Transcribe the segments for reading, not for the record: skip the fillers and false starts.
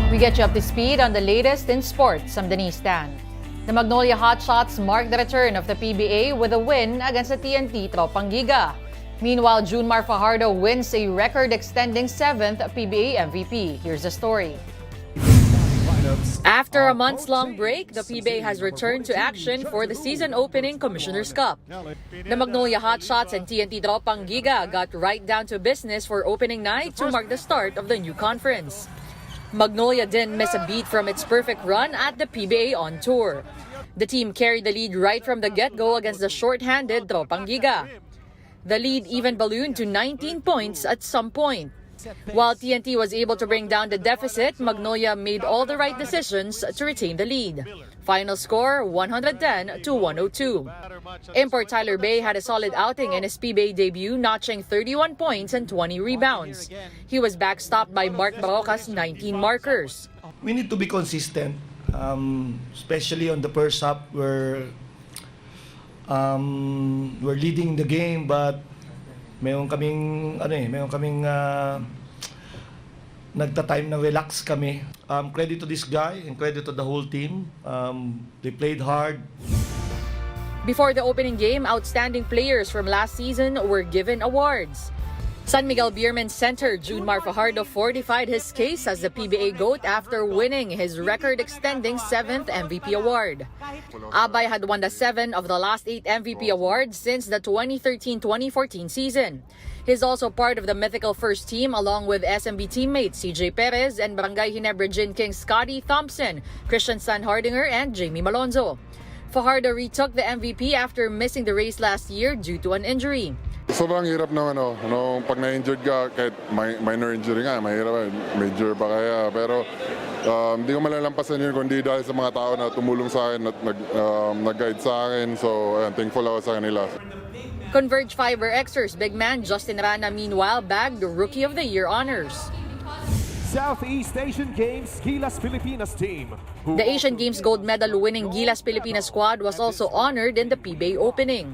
We get you up to speed on the latest in sports. I'm Denise Tan. The Magnolia Hotshots mark the return of the PBA with a win against the TNT Tropang Giga. Meanwhile, Mar Fajardo wins a record-extending 7th PBA MVP. Here's the story. After a months-long break, the PBA has returned to action for the season-opening Commissioner's Cup. The Magnolia Hotshots and TNT Tropang Giga got right down to business for opening night to mark the start of the new conference. Magnolia didn't miss a beat from its perfect run at the PBA on tour. The team carried the lead right from the get-go against the short-handed Tropang Giga. The lead even ballooned to 19 points at some point. While TNT was able to bring down the deficit, Magnolia made all the right decisions to retain the lead. Final score, 110-102. Import Tyler Bay had a solid outing in his PBA debut, notching 31 points and 20 rebounds. He was backstopped by Mark Baroca's 19 markers. We need to be consistent, especially on the first half where we're leading the game, but mayroon kaming nagta-time na relax kami. Credit to this guy and credit to the whole team. They played hard. Before the opening game, outstanding players from last season were given awards. San Miguel Beerman center Mar Fajardo fortified his case as the PBA GOAT after winning his record-extending 7th MVP award. Abay had won the 7 of the last 8 MVP awards since the 2013-2014 season. He's also part of the mythical first team along with SMB teammates CJ Perez and Barangay Ginebra Gin King Scotty Thompson, Christian Sanhardinger, and Jamie Malonzo. Fajardo retook the MVP after missing the race last year due to an injury. Sobrang hirap ng pag na-injured ka, kahit minor injury nga, mahirap, major pa kaya. Pero hindi ko malalampasan yun kundi dahil sa mga tao na tumulong sa akin at nag-guide sa akin. So, thankful ako sa kanila. Converge Fiber Xers big man Justin Rana meanwhile bagged the Rookie of the Year honors. Southeast Asian Games Gilas Pilipinas team. The Asian Games gold medal winning Gilas Pilipinas squad was also honored in the PBA opening.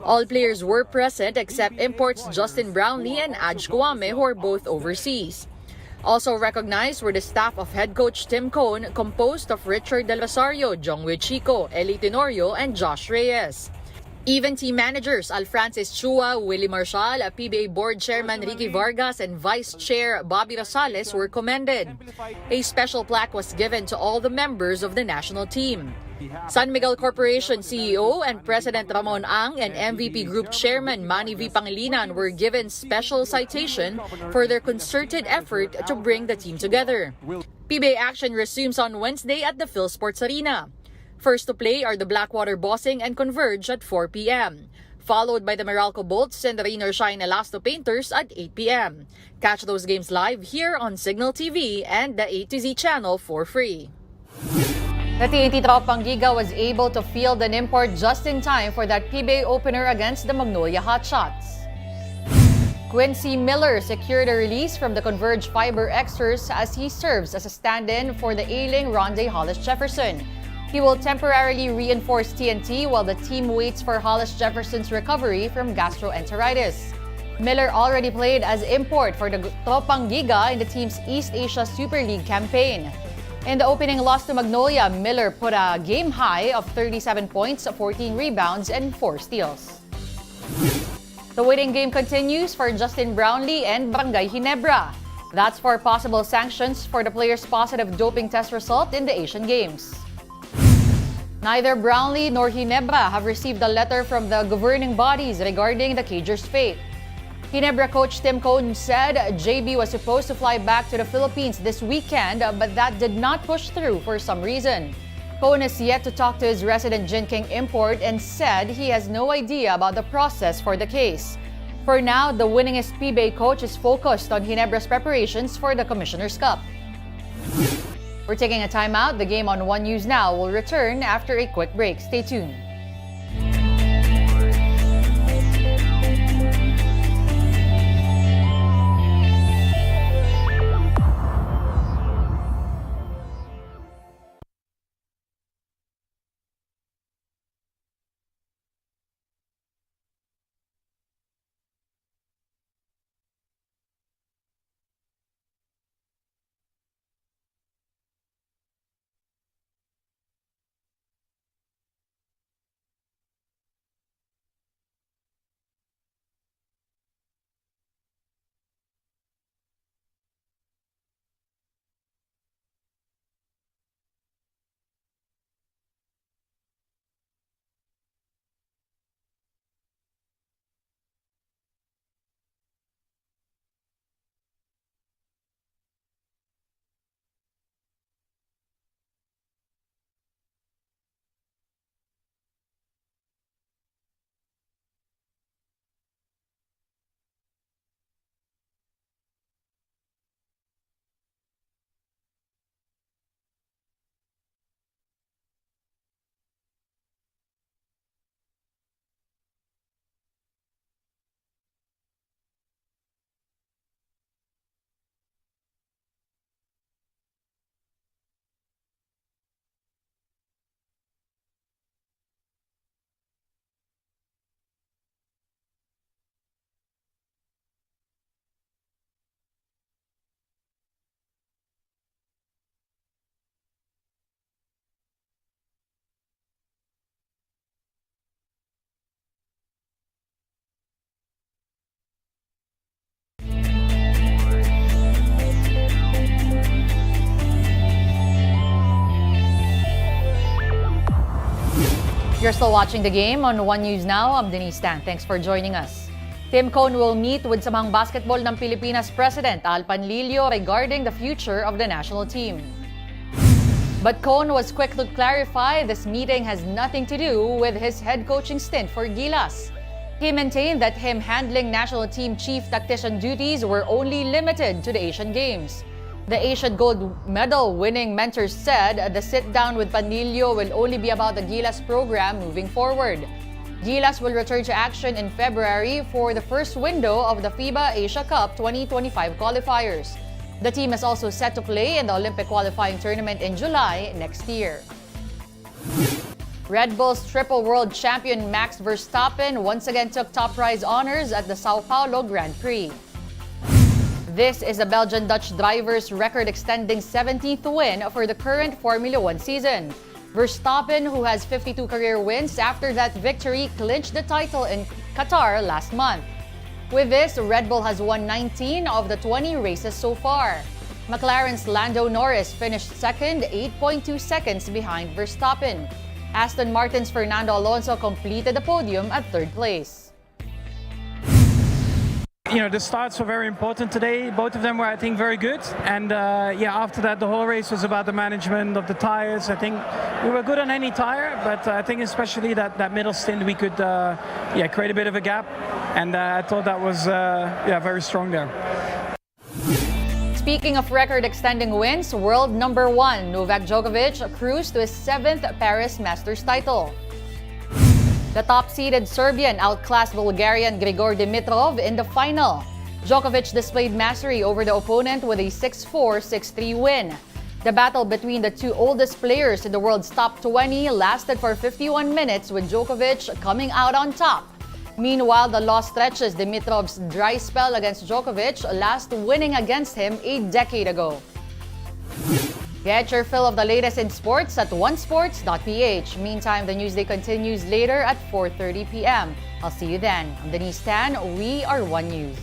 All players were present except imports Justin Brownlee and Aj Kwame, who are both overseas. Also recognized were the staff of head coach Tim Cone, composed of Richard Del Rosario, Jongwei Chico, Eli Tenorio, and Josh Reyes. Even team managers Alfrancis Chua, Willie Marshall, PBA Board Chairman Ricky Vargas, and Vice Chair Bobby Rosales were commended. A special plaque was given to all the members of the national team. San Miguel Corporation CEO and President Ramon Ang and MVP Group Chairman Manny V. Pangilinan were given special citation for their concerted effort to bring the team together. PBA action resumes on Wednesday at the Phil Sports Arena. First to play are the Blackwater Bossing and Converge at 4 p.m., followed by the Meralco Bolts and the Rain or Shine Elasto Painters at 8 p.m. Catch those games live here on Signal TV and the A to Z channel for free. The TNT Tropang Giga was able to field an import just in time for that PBA opener against the Magnolia Hotshots. Quincy Miller secured a release from the Converge Fiber Xers as he serves as a stand-in for the ailing Rondé Hollis Jefferson. He will temporarily reinforce TNT while the team waits for Hollis Jefferson's recovery from gastroenteritis. Miller already played as import for the Tropang Giga in the team's East Asia Super League campaign. In the opening loss to Magnolia, Miller put a game high of 37 points, 14 rebounds, and 4 steals. The waiting game continues for Justin Brownlee and Barangay Ginebra. That's for possible sanctions for the player's positive doping test result in the Asian Games. Neither Brownlee nor Ginebra have received a letter from the governing bodies regarding the Cagers' fate. Ginebra coach Tim Cone said JB was supposed to fly back to the Philippines this weekend, but that did not push through for some reason. Cone has yet to talk to his resident Gin King import and said he has no idea about the process for the case. For now, the winningest PBA coach is focused on Ginebra's preparations for the Commissioner's Cup. We're taking a timeout. The game on One News Now will return after a quick break. Stay tuned. You're still watching the game on One News Now. I'm Denise Tan. Thanks for joining us. Tim Cone will meet with Samang Basketball ng Pilipinas President Al Panlilio regarding the future of the national team. But Cone was quick to clarify this meeting has nothing to do with his head coaching stint for Gilas. He maintained that him handling national team chief tactician duties were only limited to the Asian Games. The Asian gold medal winning mentor said the sit-down with Panlilio will only be about the Gilas program moving forward. Gilas will return to action in February for the first window of the FIBA Asia Cup 2025 qualifiers. The team is also set to play in the Olympic qualifying tournament in July next year. Red Bull's triple world champion Max Verstappen once again took top prize honors at the Sao Paulo Grand Prix. This is the Belgian-Dutch driver's record-extending 17th win for the current Formula 1 season. Verstappen, who has 52 career wins after that victory, clinched the title in Qatar last month. With this, Red Bull has won 19 of the 20 races so far. McLaren's Lando Norris finished second, 8.2 seconds behind Verstappen. Aston Martin's Fernando Alonso completed the podium at third place. You know, the starts were very important today. Both of them were, I think, very good. And after that, the whole race was about the management of the tires. I think we were good on any tire, but I think especially that middle stint, we could create a bit of a gap. And I thought that was very strong there. Speaking of record-extending wins, world number 1 Novak Djokovic cruised to his 7th Paris Masters title. The top-seeded Serbian outclassed Bulgarian Grigor Dimitrov in the final. Djokovic displayed mastery over the opponent with a 6-4, 6-3 win. The battle between the two oldest players in the world's top 20 lasted for 51 minutes with Djokovic coming out on top. Meanwhile, the loss stretches Dimitrov's dry spell against Djokovic, last winning against him a decade ago. Get your fill of the latest in sports at onesports.ph. Meantime, the newsday continues later at 4:30 p.m. I'll see you then. I'm Denise Tan. We are One News.